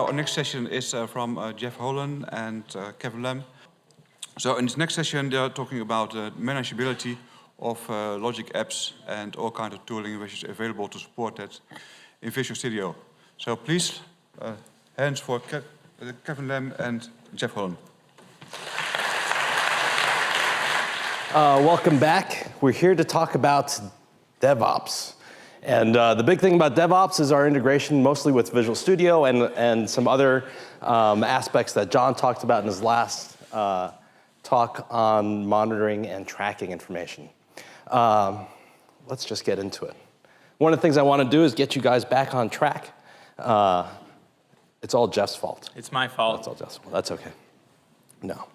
our next session is from Jeff Hollan and Kevin Lam. So in this next session, they are talking about manageability of logic apps and all kinds of tooling which is available to support that in Visual Studio. So please, hands for Kevin Lam and Jeff Hollan. Welcome back. We're here to talk about DevOps. And the big thing about DevOps is our integration mostly with Visual Studio and some other aspects that John talked about in his last talk on monitoring and tracking information. Let's just get into it. One of the things I want to do is get you guys back on track. It's all Jeff's fault. It's my fault. That's all Jeff's fault. That's okay. No.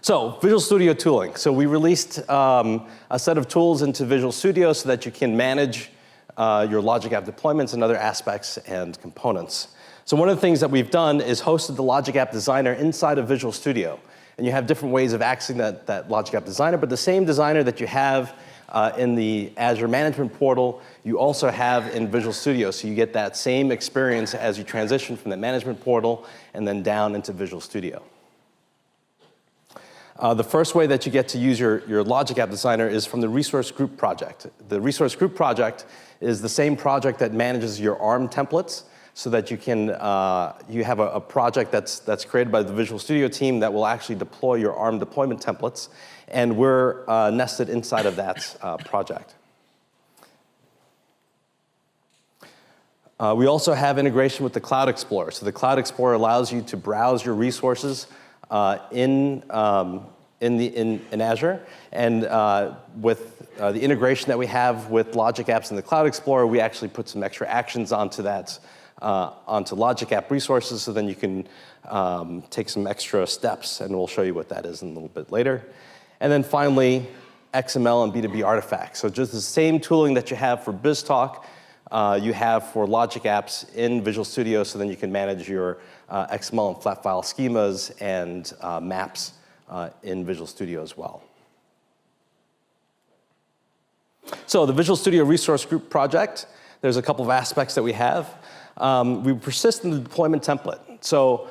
So Visual Studio tooling. So we released a set of tools into Visual Studio so that you can manage your logic app deployments and other aspects and components. So one of the things that we've done is hosted the Logic App Designer inside of Visual Studio. And you have different ways of accessing that Logic App Designer, but the same designer that you have in the Azure Management Portal, you also have in Visual Studio. So you get that same experience as you transition from the Management Portal and then down into Visual Studio. The first way that you get to use your Logic App Designer is from the Resource Group project. The Resource Group project is the same project that manages your ARM templates so that you can you have a project that's created by the Visual Studio team that will actually deploy your ARM deployment templates, and we're nested inside of that project. We also have integration with the Cloud Explorer. So the Cloud Explorer allows you to browse your resources in Azure, and with the integration that we have with Logic Apps in the Cloud Explorer, we actually put some extra actions onto that, onto Logic App resources, so then you can take some extra steps, and we'll show you what that is in a little bit later. And then finally, XML and B2B artifacts. So just the same tooling that you have for BizTalk, you have for Logic Apps in Visual Studio, so then you can manage your XML and flat file schemas and maps in Visual Studio as well. So the Visual Studio Resource Group project, there's a couple of aspects that we have. We persist in the deployment template. So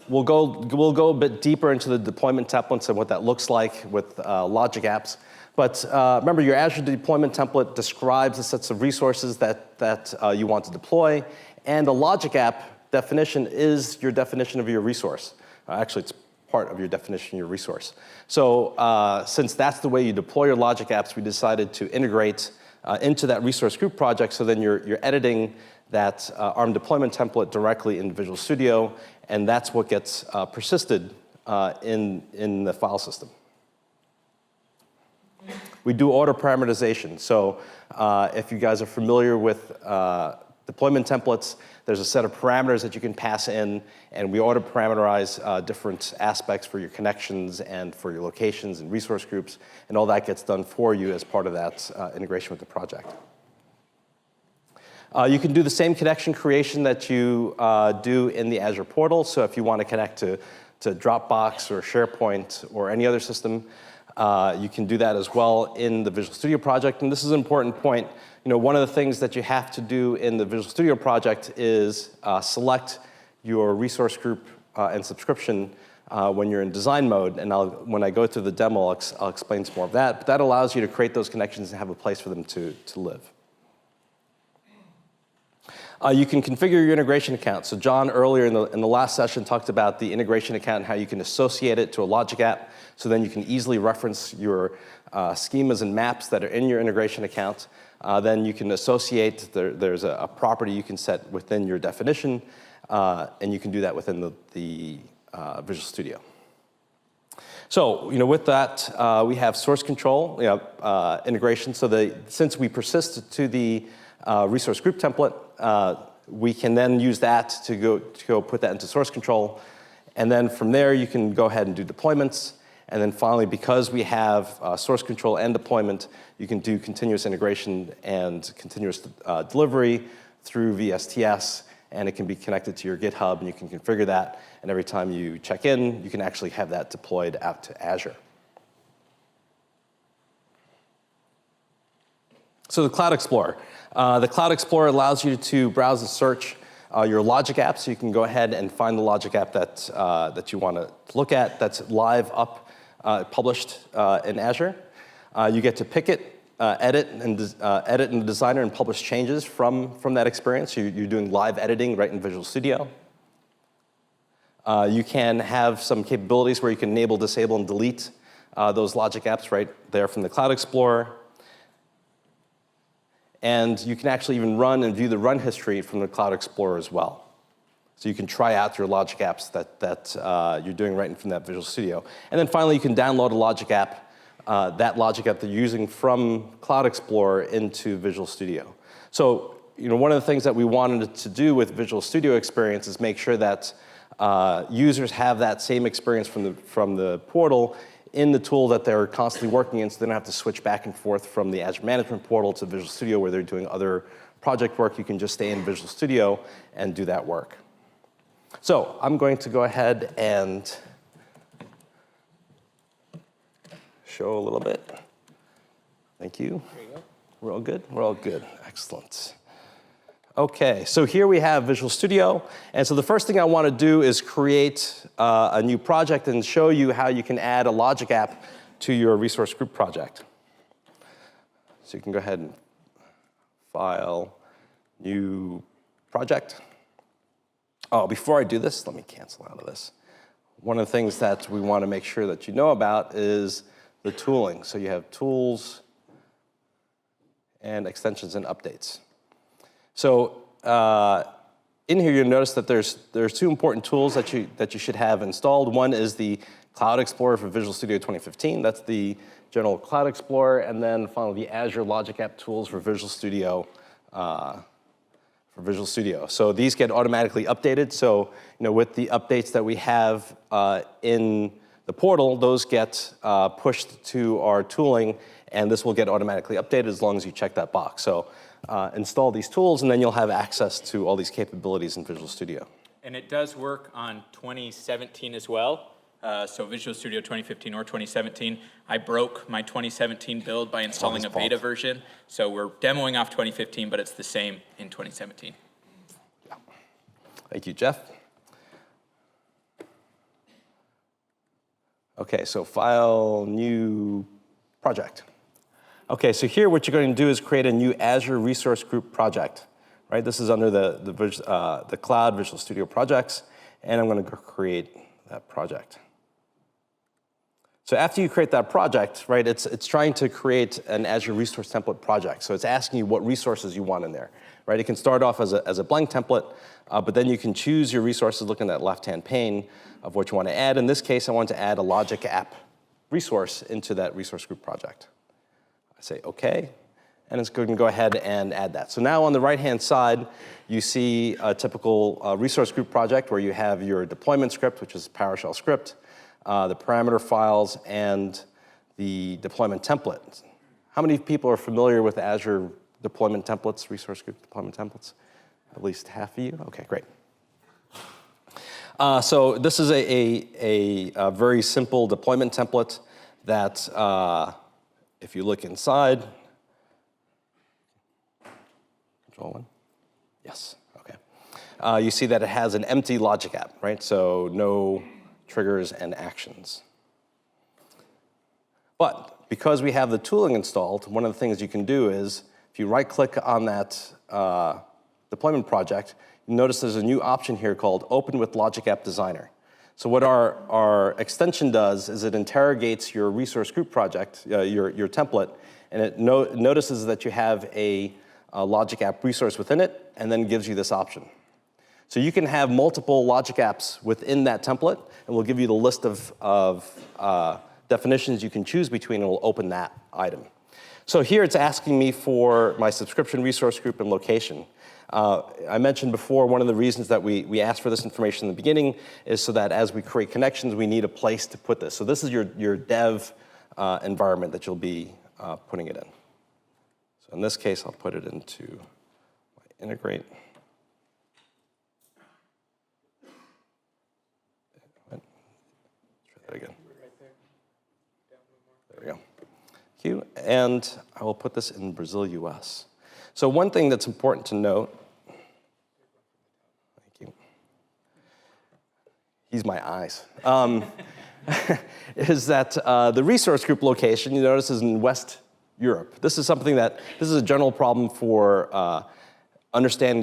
we'll go a bit deeper into the deployment templates and what that looks like with Logic Apps. But remember, your Azure deployment template describes the sets of resources that you want to deploy, and the Logic App definition is your definition of your resource. Actually, it's part of your definition of your resource. So since that's the way you deploy your Logic Apps, we decided to integrate into that resource group project, so then you're editing that ARM deployment template directly in Visual Studio, and that's what gets persisted in the file system. We do auto parameterization. So if you guys are familiar with deployment templates, there's a set of parameters that you can pass in, and we auto parameterize different aspects for your connections and for your locations and resource groups, and all that gets done for you as part of that integration with the project. You can do the same connection creation that you do in the Azure portal. So if you want to connect to Dropbox or SharePoint or any other system, you can do that as well in the Visual Studio project. And this is an important point. You know, one of the things that you have to do in the Visual Studio project is select your resource group and subscription when you're in design mode. And when I go through the demo, I'll explain some more of that. But that allows you to create those connections and have a place for them to live. You can configure your integration account. So John earlier in the last session talked about the integration account and how you can associate it to a Logic app. So then you can easily reference your schemas and maps that are in your integration account. Then you can associate, there's a property you can set within your definition, and you can do that within the Visual Studio. So, with that, we have source control, integration. So since we persist to the resource group template, we can then use that to go put that into source control. And then from there, you can go ahead and do deployments. And then finally, because we have source control and deployment, you can do continuous integration and continuous delivery through VSTS, and it can be connected to your GitHub, and you can configure that. And every time you check in, you can actually have that deployed out to Azure. So the Cloud Explorer. The Cloud Explorer allows you to browse and search your logic app, so you can go ahead and find the logic app that you want to look at that's live up, published in Azure. You get to pick it, edit in the designer and publish changes from that experience. You're doing live editing right in Visual Studio. You can have some capabilities where you can enable, disable, and delete those logic apps right there from the Cloud Explorer. And you can actually even run and view the run history from the Cloud Explorer as well. So you can try out your logic apps that you're doing right from that Visual Studio. And then finally, you can download a logic app, that logic app that you're using from Cloud Explorer into Visual Studio. So one of the things that we wanted to do with Visual Studio Experience is make sure that users have that same experience from the portal in the tool that they're constantly working in, so they don't have to switch back and forth from the Azure Management Portal to Visual Studio where they're doing other project work. You can just stay in Visual Studio and do that work. So I'm going to go ahead and show a little bit. Thank you. There you go. We're all good? We're all good. Excellent. OK, so here we have Visual Studio. And so the first thing I want to do is create a new project and show you how you can add a logic app to your resource group project. So you can go ahead and File, New Project. Oh, before I do this, let me cancel out of this. One of the things that we want to make sure that you know about is the tooling. So you have tools and extensions and updates. So in here, you'll notice that there's two important tools that you should have installed. One is the Cloud Explorer for Visual Studio 2015. That's the general Cloud Explorer. And then finally, the Azure Logic App tools for Visual Studio. So these get automatically updated. So with the updates that we have in the portal, those get pushed to our tooling. And this will get automatically updated as long as you check that box. So install these tools, and then you'll have access to all these capabilities in Visual Studio. And it does work on 2017 as well. So Visual Studio 2015 or 2017. I broke my 2017 build by installing a beta version. So we're demoing off 2015, but it's the same in 2017. Yeah. Thank you, Jeff. OK, so File, New Project. OK, so here what you're going to do is create a new Azure Resource Group project. Right? This is under the Cloud Visual Studio projects. And I'm going to create that project. So after you create that project, right, it's trying to create an Azure Resource Template project. So it's asking you what resources you want in there. Right? It can start off as a blank template, but then you can choose your resources looking at that left-hand pane of what you want to add. In this case, I want to add a logic app resource into that resource group project. I say OK, and it's going to go ahead and add that. So now on the right-hand side, you see a typical resource group project where you have your deployment script, which is a PowerShell script, the parameter files, and the deployment template. How many people are familiar with Azure deployment templates, resource group deployment templates? At least half of you? OK, great. So this is a very simple deployment template that, if you look inside, Control 1, yes, OK. You see that it has an empty logic app, right? So no triggers and actions. But because we have the tooling installed, one of the things you can do is, if you right-click on that deployment project, you notice there's a new option here called Open with Logic App Designer. So what our extension does is it interrogates your resource group project, your template, and it notices that you have a logic app resource within it, and then gives you this option. So you can have multiple logic apps within that template, and we'll give you the list of definitions you can choose between, and we'll open that item. So here it's asking me for my subscription resource group and location. I mentioned before, one of the reasons that we asked for this information in the beginning is so that as we create connections, we need a place to put this. So this is your dev environment that you'll be putting it in. So in this case, I'll put it into my integrate. Let's try that again. There we go. Thank you. And I will put this in Brazil, US. So one thing that's important to note, He's my eyes. Is that the resource group location, you notice, is in West Europe. This is something that, this is a general problem for understanding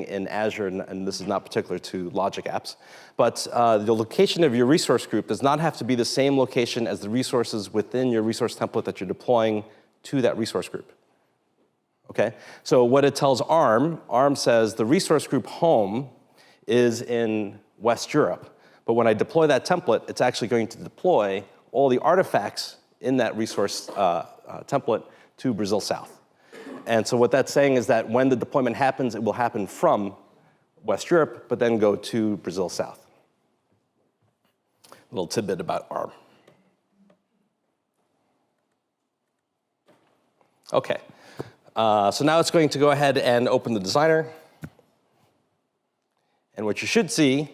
in Azure, and this is not particular to logic apps. But the location of your resource group does not have to be the same location as the resources within your resource template that you're deploying to that resource group. Okay? So what it tells ARM says the resource group home is in West Europe. But when I deploy that template, it's actually going to deploy all the artifacts in that resource template to Brazil South. And so what that's saying is that when the deployment happens, it will happen from West Europe, but then go to Brazil South. A little tidbit about ARM. Okay, so now it's going to go ahead and open the designer. And what you should see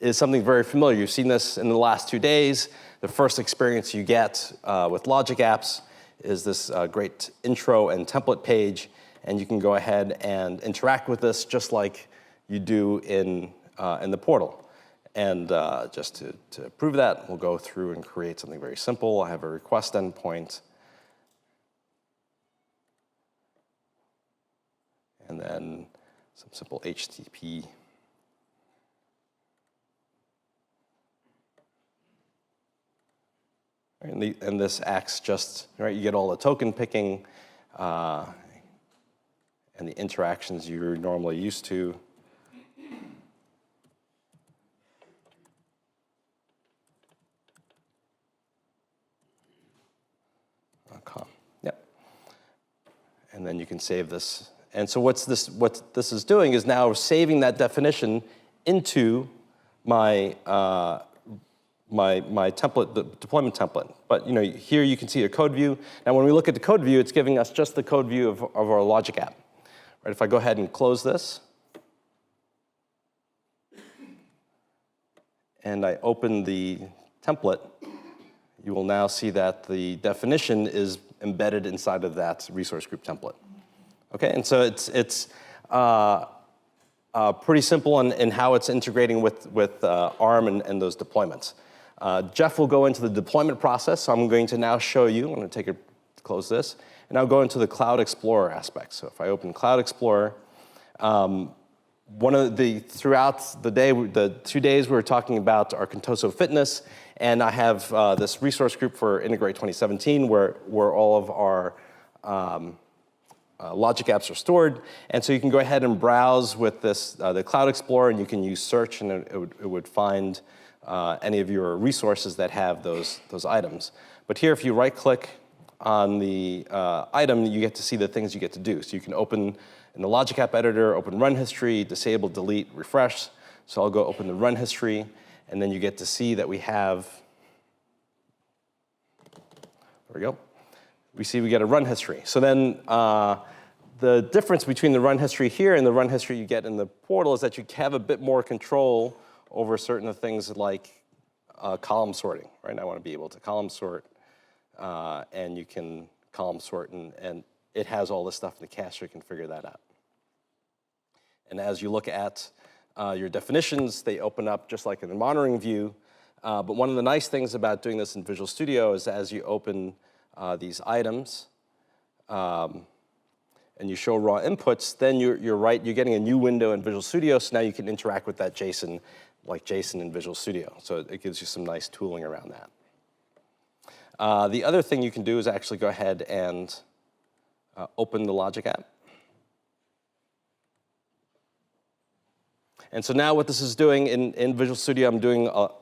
is something very familiar. You've seen this in the last 2 days. The first experience you get with logic apps is this great intro and template page, and you can go ahead and interact with this just like you do in the portal. And just to prove that, we'll go through and create something very simple. I have a request endpoint, and then some simple HTTP. And this acts just, right, you get all the token picking and the interactions you're normally used to. Yep. And then you can save this. And so what this is doing is now saving that definition into my my template, the deployment template. But here you can see a code view. Now when we look at the code view, it's giving us just the code view of our logic app. Right, if I go ahead and close this, and I open the template, you will now see that the definition is embedded inside of that resource group template. Okay, and so it's pretty simple in how it's integrating with ARM and those deployments. Jeff will go into the deployment process, so I'm going to now show you. I'm going to close this, and I'll go into the Cloud Explorer aspect. So if I open Cloud Explorer, throughout the day, the 2 days we were talking about our Contoso Fitness, and I have this resource group for Integrate 2017 where all of our logic apps are stored. And so you can go ahead and browse with this, the Cloud Explorer, and you can use search, and it would find any of your resources that have those items. But here, if you right-click on the item, you get to see the things you get to do. So you can open in the Logic App Editor, open Run History, disable, delete, refresh. So I'll go open the Run History, and then you get to see that we have, there we go. We get a run history. So then the difference between the run history here and the run history you get in the portal is that you have a bit more control over certain things like column sorting, right? I want to be able to column sort, and you can column sort, and it has all this stuff in the cache, so you can figure that out. And as you look at your definitions, they open up just like in the monitoring view. But one of the nice things about doing this in Visual Studio is as you open these items, and you show raw inputs, then you're right, you're getting a new window in Visual Studio, so now you can interact with that JSON like JSON in Visual Studio. So it gives you some nice tooling around that. The other thing you can do is actually go ahead and open the Logic app. And so now what this is doing in Visual Studio,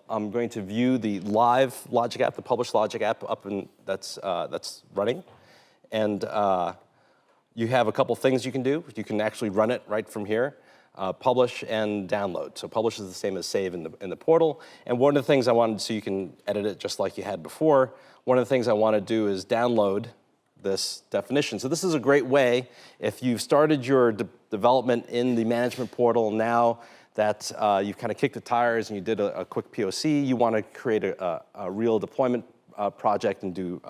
I'm going to view the live Logic app, the published Logic app that's running. And you have a couple things you can do. You can actually run it right from here, publish and download. So publish is the same as save in the portal. And one of the things I wanted, so you can edit it just like you had before, one of the things I want to do is download this definition. So this is a great way, if you've started your development in the management portal, now that you've kind of kicked the tires and you did a quick POC, you want to create a real deployment project and do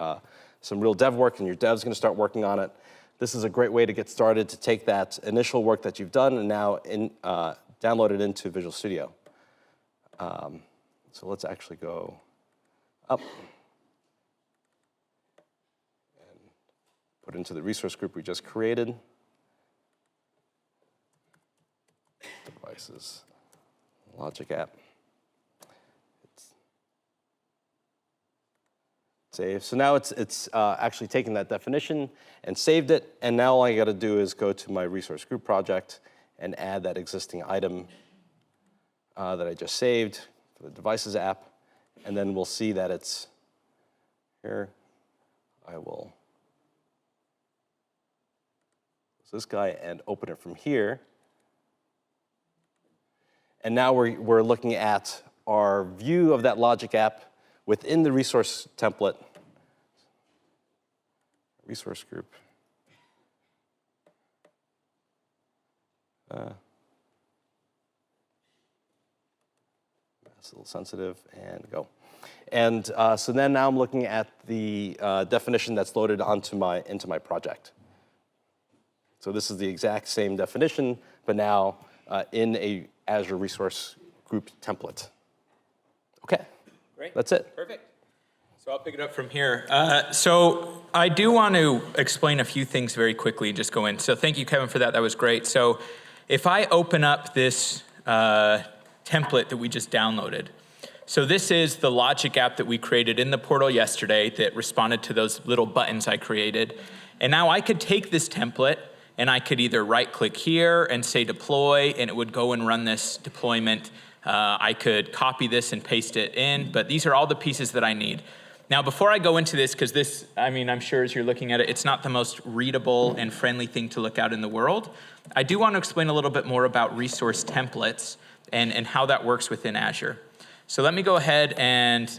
some real dev work, and your dev's going to start working on it. This is a great way to get started, to take that initial work that you've done and now download it into Visual Studio. So let's actually go up and put into the resource group we just created. Devices, logic app. Save. So now it's actually taken that definition and saved it, and now all I got to do is go to my resource group project and add that existing item that I just saved for the devices app, and then we'll see that it's here. I will use this guy and open it from here. And now we're looking at our view of that logic app within the resource template, resource group. That's a little sensitive, and go. And so then now I'm looking at the definition that's loaded into my project. So this is the exact same definition, but now in a Azure resource group template. Okay. Great. That's it. Perfect. So I'll pick it up from here. So I do want to explain a few things very quickly and just go in. So thank you, Kevin, for that. That was great. So if I open up this template that we just downloaded, so this is the logic app that we created in the portal yesterday that responded to those little buttons I created. And now I could take this template and I could either right-click here and say deploy, and it would go and run this deployment. I could copy this and paste it in, but these are all the pieces that I need. Now, before I go into this, because this, I mean, I'm sure as you're looking at it, it's not the most readable and friendly thing to look at in the world. I do want to explain a little bit more about resource templates and how that works within Azure. So let me go ahead and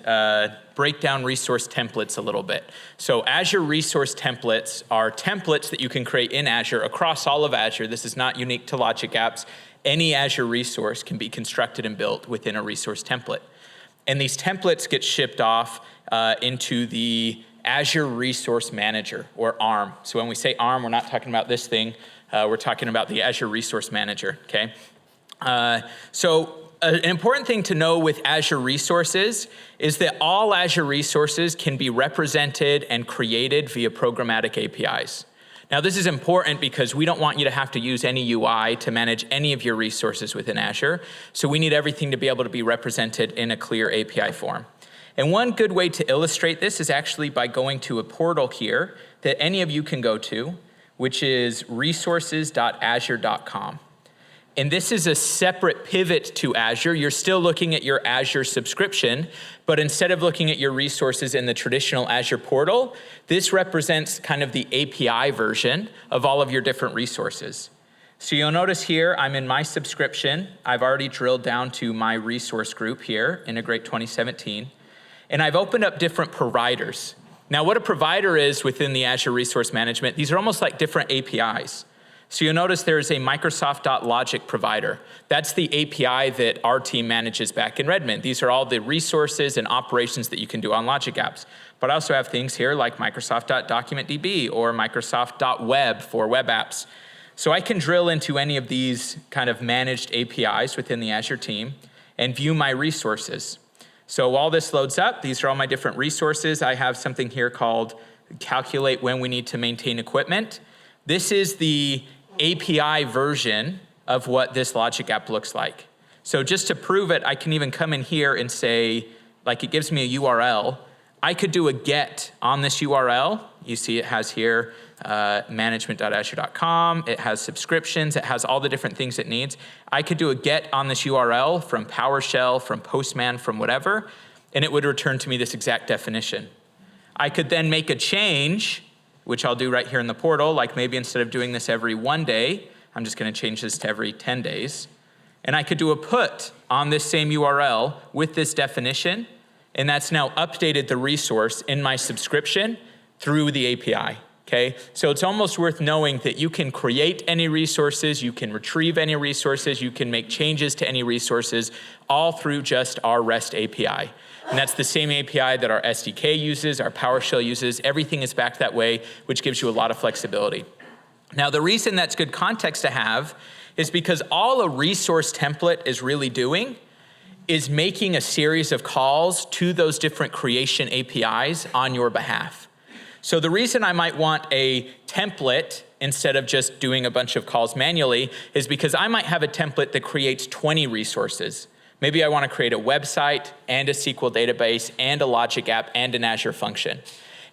break down resource templates a little bit. So Azure resource templates are templates that you can create in Azure across all of Azure. This is not unique to logic apps. Any Azure resource can be constructed and built within a resource template. And these templates get shipped off into the Azure Resource Manager, or ARM. So when we say ARM, we're not talking about this thing. We're talking about the Azure Resource Manager, okay? An important thing to know with Azure resources is that all Azure resources can be represented and created via programmatic APIs. Now, this is important because we don't want you to have to use any UI to manage any of your resources within Azure. So we need everything to be able to be represented in a clear API form. And one good way to illustrate this is actually by going to a portal here that any of you can go to, which is resources.azure.com. And this is a separate pivot to Azure. You're still looking at your Azure subscription, but instead of looking at your resources in the traditional Azure portal, this represents kind of the API version of all of your different resources. So you'll notice here, I'm in my subscription. I've already drilled down to my resource group here, Integrate 2017, and I've opened up different providers. Now, what a provider is within the Azure Resource Management, these are almost like different APIs. So you'll notice there's a Microsoft.logic provider. That's the API that our team manages back in Redmond. These are all the resources and operations that you can do on logic apps. But I also have things here like Microsoft.documentDB or Microsoft.web for web apps. So I can drill into any of these kind of managed APIs within the Azure team and view my resources. So while this loads up, these are all my different resources. I have something here called calculate when we need to maintain equipment. This is the API version of what this logic app looks like. So just to prove it, I can even come in here and say, like it gives me a URL. I could do a get on this URL. You see it has here management.azure.com. It has subscriptions. It has all the different things it needs. I could do a get on this URL from PowerShell, from Postman, from whatever, and it would return to me this exact definition. I could then make a change, which I'll do right here in the portal, like maybe instead of doing this every 1 day, I'm just gonna change this to every 10 days. And I could do a put on this same URL with this definition, and that's now updated the resource in my subscription through the API, okay? So it's almost worth knowing that you can create any resources, you can retrieve any resources, you can make changes to any resources, all through just our REST API. And that's the same API that our SDK uses, our PowerShell uses. Everything is backed that way, which gives you a lot of flexibility. Now, the reason that's good context to have is because all a resource template is really doing is making a series of calls to those different creation APIs on your behalf. So the reason I might want a template instead of just doing a bunch of calls manually is because I might have a template that creates 20 resources. Maybe I want to create a website and a SQL database and a logic app and an Azure function.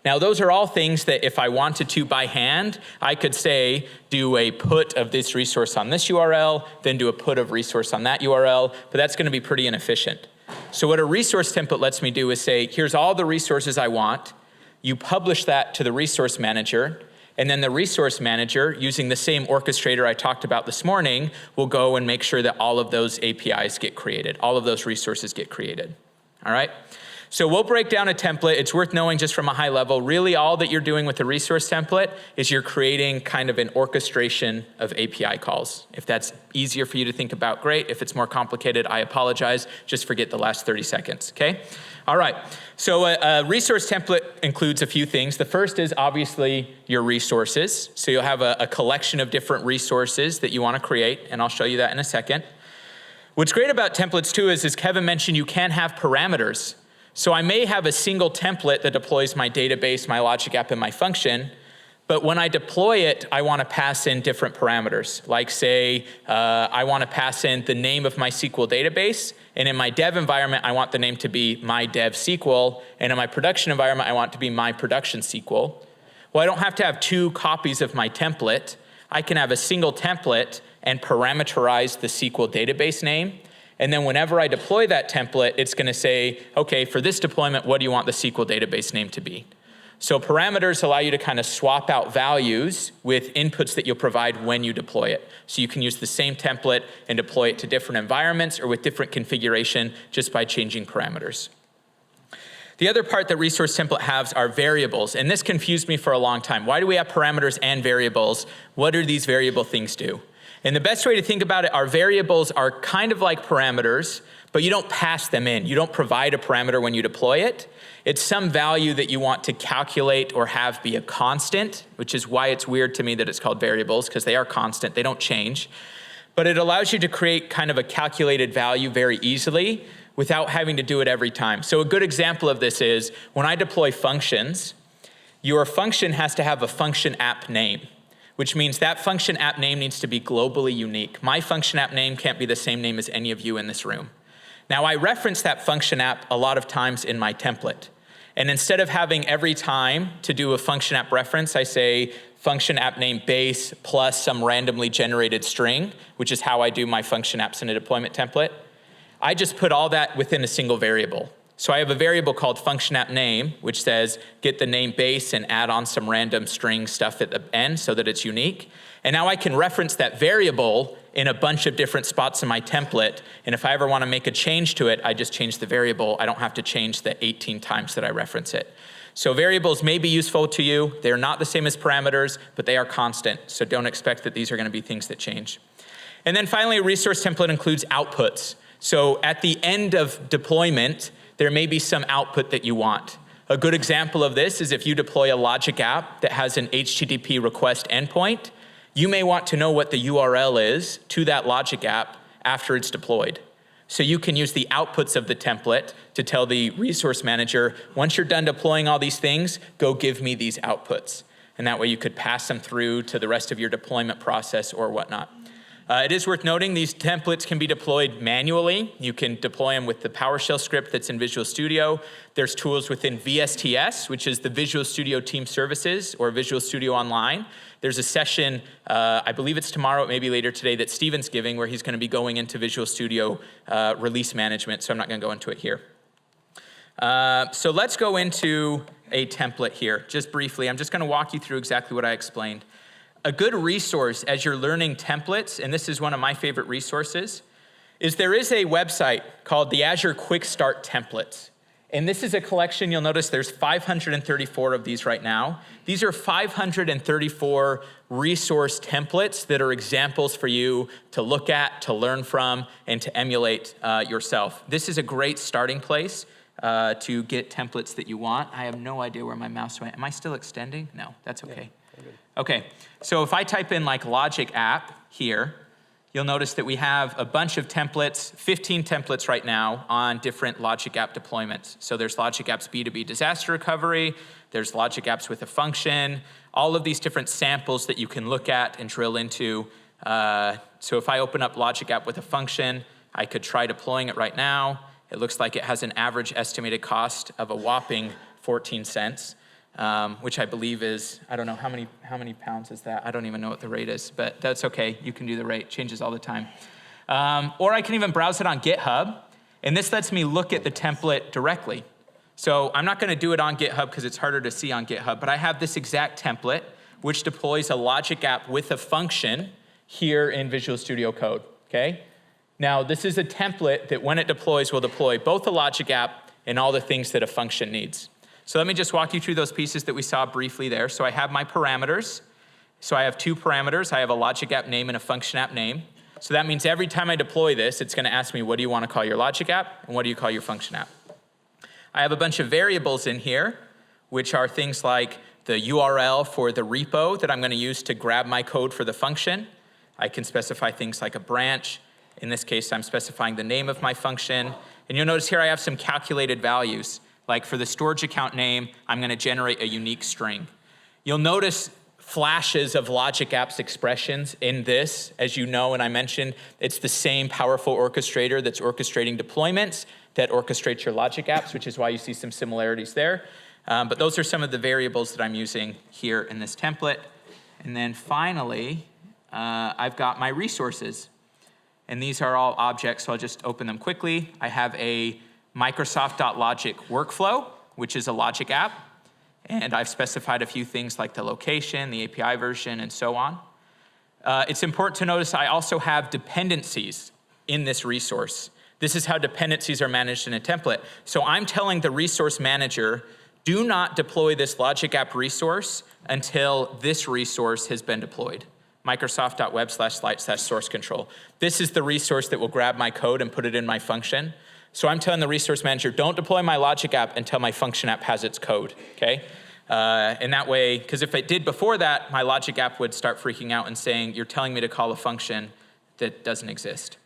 Now, those are all things that if I wanted to by hand, I could say, do a put of this resource on this URL, then do a put of resource on that URL, but that's going to be pretty inefficient. So what a resource template lets me do is say, here's all the resources I want. You publish that to the resource manager, and then the resource manager, using the same orchestrator I talked about this morning, will go and make sure that all of those APIs get created, all of those resources get created. All right? So we'll break down a template. It's worth knowing just from a high level, really all that you're doing with the resource template is you're creating kind of an orchestration of API calls. If that's easier for you to think about, great. If it's more complicated, I apologize. Just forget the last 30 seconds, okay? All right, so a resource template includes a few things. The first is obviously your resources. So you'll have a collection of different resources that you want to create, and I'll show you that in a second. What's great about templates too is, as Kevin mentioned, you can have parameters. So I may have a single template that deploys my database, my logic app, and my function, but when I deploy it, I want to pass in different parameters. Like say, I want to pass in the name of my SQL database, and in my dev environment, I want the name to be my dev SQL, and in my production environment, I want it to be my production SQL. Well, I don't have to have two copies of my template. I can have a single template and parameterize the SQL database name. And then whenever I deploy that template, it's going to say, okay, for this deployment, what do you want the SQL database name to be? So parameters allow you to kind of swap out values with inputs that you'll provide when you deploy it. So you can use the same template and deploy it to different environments or with different configuration just by changing parameters. The other part that resource template has are variables, and this confused me for a long time. Why do we have parameters and variables? What do these variable things do? And the best way to think about it, our variables are kind of like parameters, but you don't pass them in. You don't provide a parameter when you deploy it. It's some value that you want to calculate or have be a constant, which is why it's weird to me that it's called variables, because they are constant, they don't change. But it allows you to create kind of a calculated value very easily without having to do it every time. So a good example of this is when I deploy functions, your function has to have a function app name, which means that function app name needs to be globally unique. My function app name can't be the same name as any of you in this room. Now, I reference that function app a lot of times in my template. And instead of having every time to do a function app reference, I say function app name base plus some randomly generated string, which is how I do my function apps in a deployment template. I just put all that within a single variable. So I have a variable called function app name, which says get the name base and add on some random string stuff at the end so that it's unique. And now I can reference that variable in a bunch of different spots in my template. And if I ever want to make a change to it, I just change the variable. I don't have to change the 18 times that I reference it. So variables may be useful to you. They're not the same as parameters, but they are constant. So don't expect that these are going to be things that change. And then finally, a resource template includes outputs. So at the end of deployment, there may be some output that you want. A good example of this is if you deploy a logic app that has an HTTP request endpoint, you may want to know what the URL is to that logic app after it's deployed. So you can use the outputs of the template to tell the resource manager, once you're done deploying all these things, go give me these outputs. And that way you could pass them through to the rest of your deployment process or whatnot. It is worth noting these templates can be deployed manually. You can deploy them with the PowerShell script that's in Visual Studio. There's tools within VSTS, which is the Visual Studio Team Services or Visual Studio Online. There's a session, I believe it's tomorrow, maybe later today, that Steven's giving where he's going to be going into Visual Studio release management, so I'm not going to go into it here. So let's go into a template here, just briefly. I'm just going to walk you through exactly what I explained. A good resource as you're learning templates, and this is one of my favorite resources, is there is a website called the Azure Quick Start Templates. And this is a collection, you'll notice there's 534 of these right now. These are 534 resource templates that are examples for you to look at, to learn from, and to emulate yourself. This is a great starting place to get templates that you want. I have no idea where my mouse went. Am I still extending? No, that's okay. Yeah. Okay, so if I type in like logic app here, you'll notice that we have a bunch of templates, 15 templates right now on different logic app deployments. So there's logic apps B2B disaster recovery, there's logic apps with a function, all of these different samples that you can look at and drill into. So if I open up logic app with a function, I could try deploying it right now. It looks like it has an average estimated cost of a whopping 14 cents. Which I believe is, I don't know, how many pounds is that? I don't even know what the rate is, but that's okay. You can do the rate, changes all the time. Or I can even browse it on GitHub, and this lets me look at the template directly. So I'm not gonna do it on GitHub because it's harder to see on GitHub, but I have this exact template which deploys a logic app with a function here in Visual Studio Code, okay? Now, this is a template that when it deploys will deploy both a logic app and all the things that a function needs. So let me just walk you through those pieces that we saw briefly there. So I have my parameters. So I have two parameters. I have a logic app name and a function app name. So that means every time I deploy this, it's gonna ask me, what do you wanna call your logic app, and what do you call your function app? I have a bunch of variables in here, which are things like the URL for the repo that I'm gonna use to grab my code for the function. I can specify things like a branch. In this case, I'm specifying the name of my function. And you'll notice here I have some calculated values. Like for the storage account name, I'm gonna generate a unique string. You'll notice flashes of logic apps expressions in this. As you know, and I mentioned, it's the same powerful orchestrator that's orchestrating deployments that orchestrates your logic apps, which is why you see some similarities there. But those are some of the variables that I'm using here in this template. And then finally, I've got my resources. And these are all objects, so I'll just open them quickly. I have a Microsoft.logic workflow, which is a logic app. And I've specified a few things like the location, the API version, and so on. It's important to notice I also have dependencies in this resource. This is how dependencies are managed in a template. So I'm telling the resource manager, do not deploy this logic app resource until this resource has been deployed. Microsoft.web/site/source control. This is the resource that will grab my code and put it in my function. So I'm telling the resource manager, don't deploy my logic app until my function app has its code, okay? And that way, because if it did before that, my logic app would start freaking out and saying, you're telling me to call a function that doesn't exist.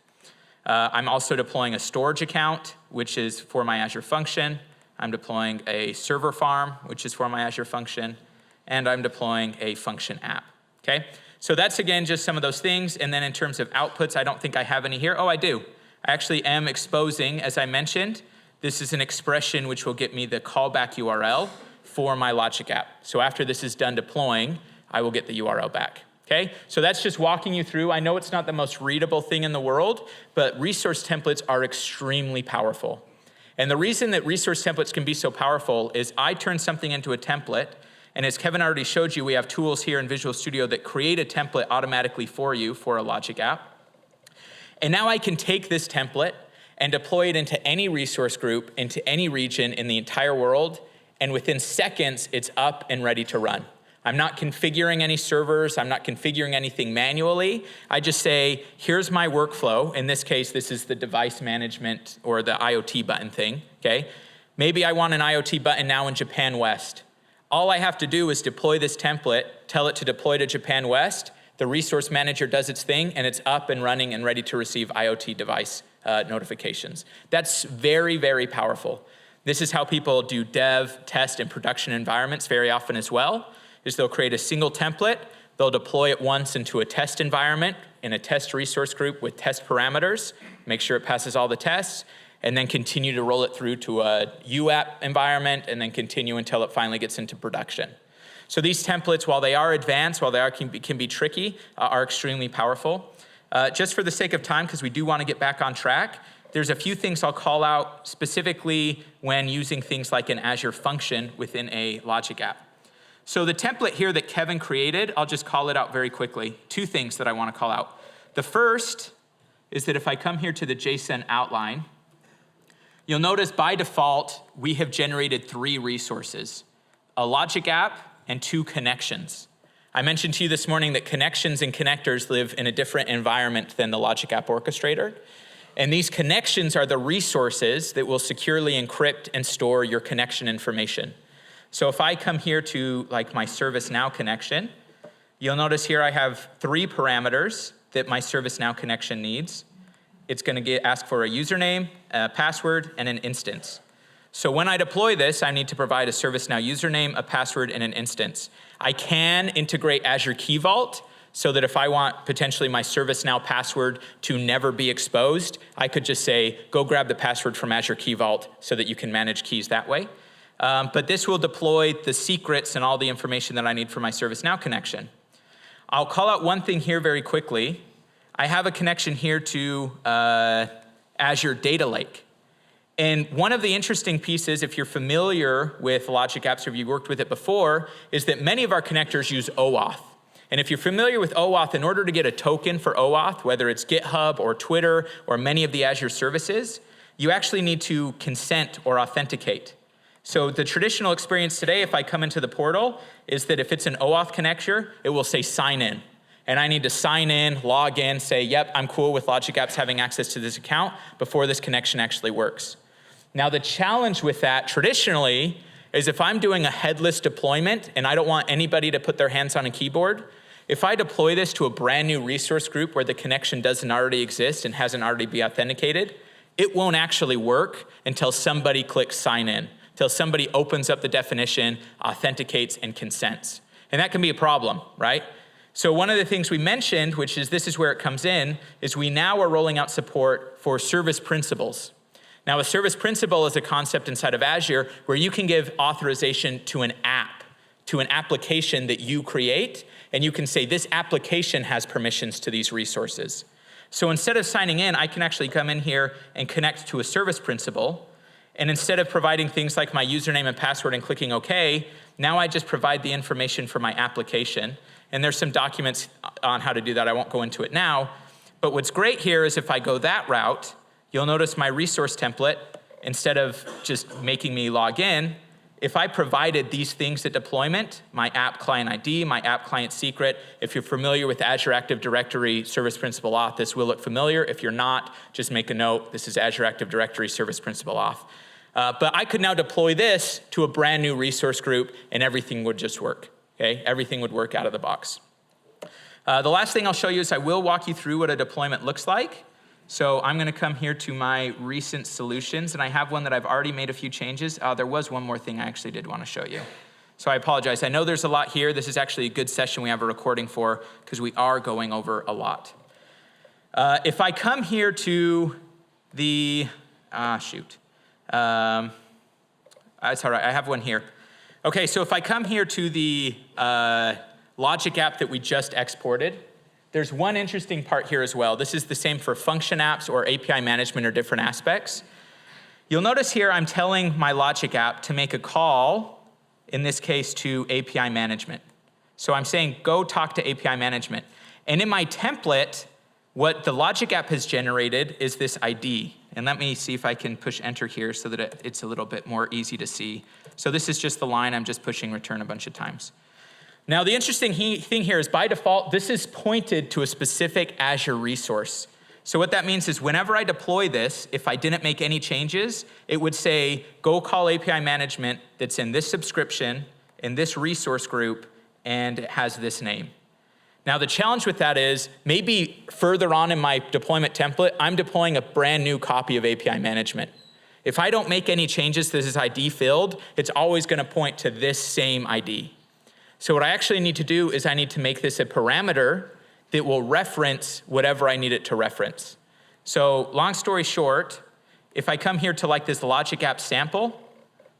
I'm also deploying a storage account, which is for my Azure function. I'm deploying a server farm, which is for my Azure function. And I'm deploying a function app, okay? So that's, again, just some of those things. And then in terms of outputs, I don't think I have any here. Oh, I do. I actually am exposing, as I mentioned, this is an expression which will get me the callback URL for my logic app. So after this is done deploying, I will get the URL back, okay? So that's just walking you through. I know it's not the most readable thing in the world, but resource templates are extremely powerful. And the reason that resource templates can be so powerful is I turn something into a template, and as Kevin already showed you, we have tools here in Visual Studio that create a template automatically for you for a logic app. And now I can take this template and deploy it into any resource group, into any region in the entire world, and within seconds, it's up and ready to run. I'm not configuring any servers, I'm not configuring anything manually. I just say, here's my workflow. In this case, this is the device management or the IoT button thing, okay? Maybe I want an IoT button now in Japan West. All I have to do is deploy this template, tell it to deploy to Japan West, the resource manager does its thing, and it's up and running and ready to receive IoT device notifications. That's very, very powerful. This is how people do dev, test, and production environments very often as well, is they'll create a single template, they'll deploy it once into a test environment, in a test resource group with test parameters, make sure it passes all the tests, and then continue to roll it through to a UApp environment, and then continue until it finally gets into production. So these templates, while they are advanced, while they can be tricky, are extremely powerful. Just for the sake of time, because we do want to get back on track, there's a few things I'll call out specifically when using things like an Azure function within a logic app. So the template here that Kevin created, I'll just call it out very quickly. Two things that I want to call out. The first is that if I come here to the JSON outline, you'll notice by default, we have generated 3 resources, a logic app and 2 connections. I mentioned to you this morning that connections and connectors live in a different environment than the logic app orchestrator. And these connections are the resources that will securely encrypt and store your connection information. So if I come here to like my ServiceNow connection, you'll notice here I have 3 parameters. that my ServiceNow connection needs. It's going to ask for a username, a password, and an instance. So when I deploy this, I need to provide a ServiceNow username, a password, and an instance. I can integrate Azure Key Vault so that if I want potentially my ServiceNow password to never be exposed, I could just say, go grab the password from Azure Key Vault so that you can manage keys that way. But this will deploy the secrets and all the information that I need for my ServiceNow connection. I'll call out one thing here very quickly. I have a connection here to Azure Data Lake. And one of the interesting pieces, if you're familiar with Logic Apps or if you've worked with it before, is that many of our connectors use OAuth. And if you're familiar with OAuth, in order to get a token for OAuth, whether it's GitHub or Twitter or many of the Azure services, you actually need to consent or authenticate. So the traditional experience today, if I come into the portal, is that if it's an OAuth connector, it will say sign in. And I need to sign in, log in, say, yep, I'm cool with Logic Apps having access to this account before this connection actually works. Now, the challenge with that traditionally is if I'm doing a headless deployment and I don't want anybody to put their hands on a keyboard, if I deploy this to a brand new resource group where the connection doesn't already exist and hasn't already been authenticated, it won't actually work until somebody clicks sign in, until somebody opens up the definition, authenticates, and consents. And that can be a problem, right? So one of the things we mentioned, which is this is where it comes in, is we now are rolling out support for service principals. Now, a service principal is a concept inside of Azure where you can give authorization to an app, to an application that you create, and you can say this application has permissions to these resources. So instead of signing in, I can actually come in here and connect to a service principal, and instead of providing things like my username and password and clicking OK, now I just provide the information for my application. And there's some documents on how to do that. I won't go into it now. But what's great here is if I go that route, you'll notice my resource template, instead of just making me log in, if I provided these things at deployment, my app client ID, my app client secret, if you're familiar with Azure Active Directory Service Principal Auth, this will look familiar. If you're not, just make a note. This is Azure Active Directory Service Principal Auth. But I could now deploy this to a brand new resource group and everything would just work, okay? Everything would work out of the box. The last thing I'll show you is I will walk you through what a deployment looks like. So I'm going to come here to my recent solutions, and I have one that I've already made a few changes. There was one more thing I actually did want to show you. So I apologize. I know there's a lot here. This is actually a good session we have a recording for because we are going over a lot. If I come here to the, it's all right. I have one here. Okay, so if I come here to the Logic app that we just exported, there's one interesting part here as well. This is the same for function apps or API management or different aspects. You'll notice here I'm telling my Logic app to make a call, in this case to API management. So I'm saying go talk to API management. And in my template, what the Logic app has generated is this ID. And let me see if I can push enter here so that it's a little bit more easy to see. So this is just the line I'm just pushing return a bunch of times. Now, the interesting thing here is by default, this is pointed to a specific Azure resource. So what that means is whenever I deploy this, if I didn't make any changes, it would say, go call API management that's in this subscription, in this resource group, and it has this name. Now, the challenge with that is maybe further on in my deployment template, I'm deploying a brand new copy of API management. If I don't make any changes to this ID field, it's always going to point to this same ID. So what I actually need to do is I need to make this a parameter that will reference whatever I need it to reference. So long story short, if I come here to like this Logic app sample,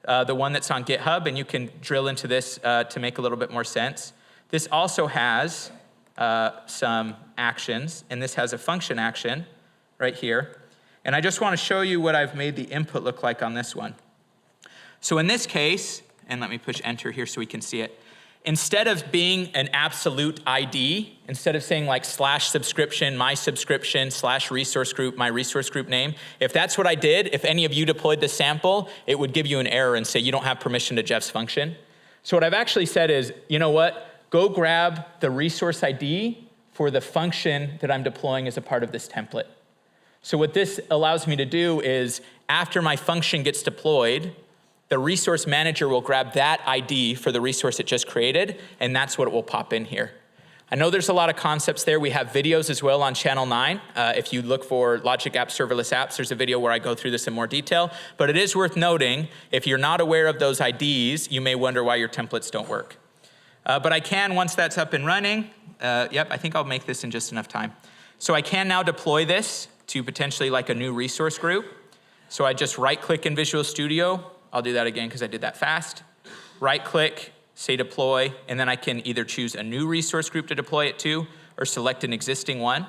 the one that's on GitHub, and you can drill into this to make a little bit more sense, this also has some actions, and this has a function action right here. And I just want to show you what I've made the input look like on this one. So in this case, and let me push enter here so we can see it, instead of being an absolute ID, instead of saying like /subscription, my subscription, /resource group, my resource group name, if that's what I did, if any of you deployed the sample, it would give you an error and say you don't have permission to Jeff's function. So what I've actually said is, you know what, go grab the resource ID for the function that I'm deploying as a part of this template. So what this allows me to do is after my function gets deployed, the resource manager will grab that ID for the resource it just created, and that's what it will pop in here. I know there's a lot of concepts there. We have videos as well on Channel 9. If you look for Logic Apps, Serverless Apps, there's a video where I go through this in more detail. But it is worth noting, if you're not aware of those IDs, you may wonder why your templates don't work. But I can, once that's up and running, I think I'll make this in just enough time. So I can now deploy this to potentially like a new resource group. So I just right-click in Visual Studio. I'll do that again because I did that fast. Right-click, say deploy, and then I can either choose a new resource group to deploy it to or select an existing one.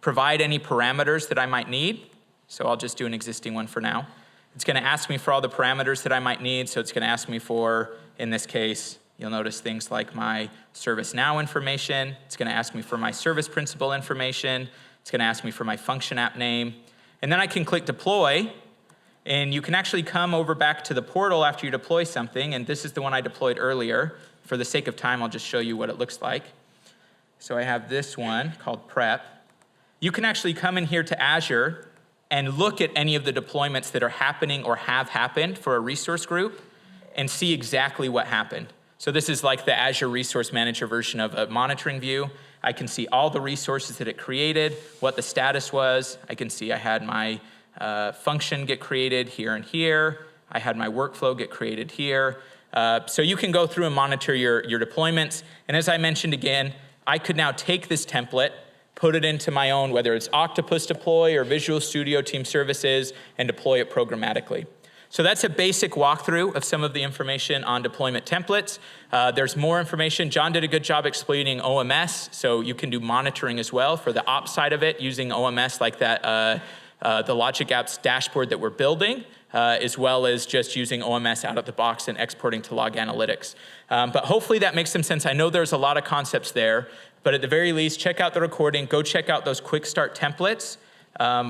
Provide any parameters that I might need. So I'll just do an existing one for now. It's going to ask me for all the parameters that I might need. So it's going to ask me for, in this case, you'll notice things like my ServiceNow information. It's going to ask me for my service principal information. It's going to ask me for my function app name. And then I can click deploy. And you can actually come over back to the portal after you deploy something, and this is the one I deployed earlier. For the sake of time, I'll just show you what it looks like. So I have this one called Prep. You can actually come in here to Azure and look at any of the deployments that are happening or have happened for a resource group and see exactly what happened. So this is like the Azure Resource Manager version of a monitoring view. I can see all the resources that it created, what the status was. I can see I had my function get created here and here. I had my workflow get created here. So you can go through and monitor your deployments. And as I mentioned again, I could now take this template, put it into my own, whether it's Octopus deploy or Visual Studio Team Services, and deploy it programmatically. So that's a basic walkthrough of some of the information on deployment templates. There's more information. John did a good job explaining OMS, so you can do monitoring as well for the ops side of it using OMS like that. The Logic Apps dashboard that we're building, as well as just using OMS out of the box and exporting to Log Analytics. But hopefully that makes some sense. I know there's a lot of concepts there, but at the very least, check out the recording. Go check out those quick start templates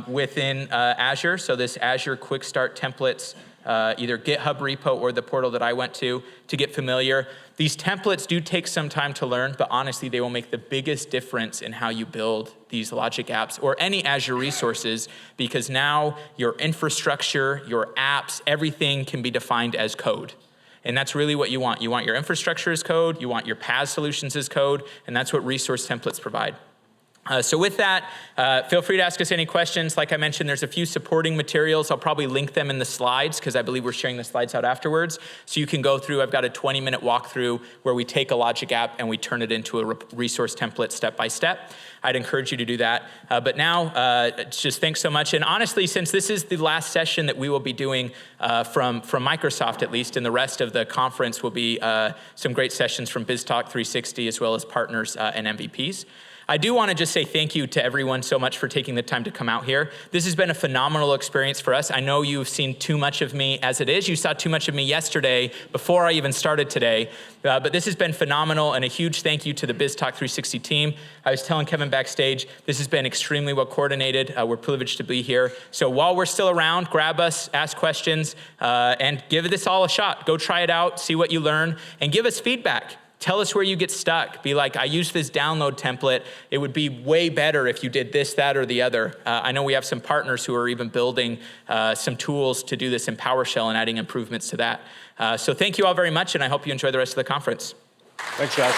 within Azure. So this Azure quick start templates, either GitHub repo or the portal that I went to get familiar. These templates do take some time to learn, but honestly, they will make the biggest difference in how you build these Logic Apps or any Azure resources, because now your infrastructure, your apps, everything can be defined as code. And that's really what you want. You want your infrastructure as code, you want your PaaS solutions as code, and that's what resource templates provide. So with that, feel free to ask us any questions. Like I mentioned, there's a few supporting materials. I'll probably link them in the slides because I believe we're sharing the slides out afterwards. So you can go through, I've got a 20-minute walkthrough where we take a Logic app and we turn it into a resource template step by step. I'd encourage you to do that. But now, just thanks so much. And honestly, since this is the last session that we will be doing from Microsoft at least, and the rest of the conference will be some great sessions from BizTalk 360 as well as partners and MVPs. I do want to just say thank you to everyone so much for taking the time to come out here. This has been a phenomenal experience for us. I know you've seen too much of me as it is. You saw too much of me yesterday before I even started today. But this has been phenomenal, and a huge thank you to the BizTalk 360 team. I was telling Kevin backstage, this has been extremely well coordinated. We're privileged to be here. So while we're still around, grab us, ask questions, and give this all a shot. Go try it out, see what you learn, and give us feedback. Tell us where you get stuck. Be like, I used this download template. It would be way better if you did this, that, or the other. I know we have some partners who are even building some tools to do this in PowerShell and adding improvements to that. So thank you all very much, and I hope you enjoy the rest of the conference. Thanks, guys.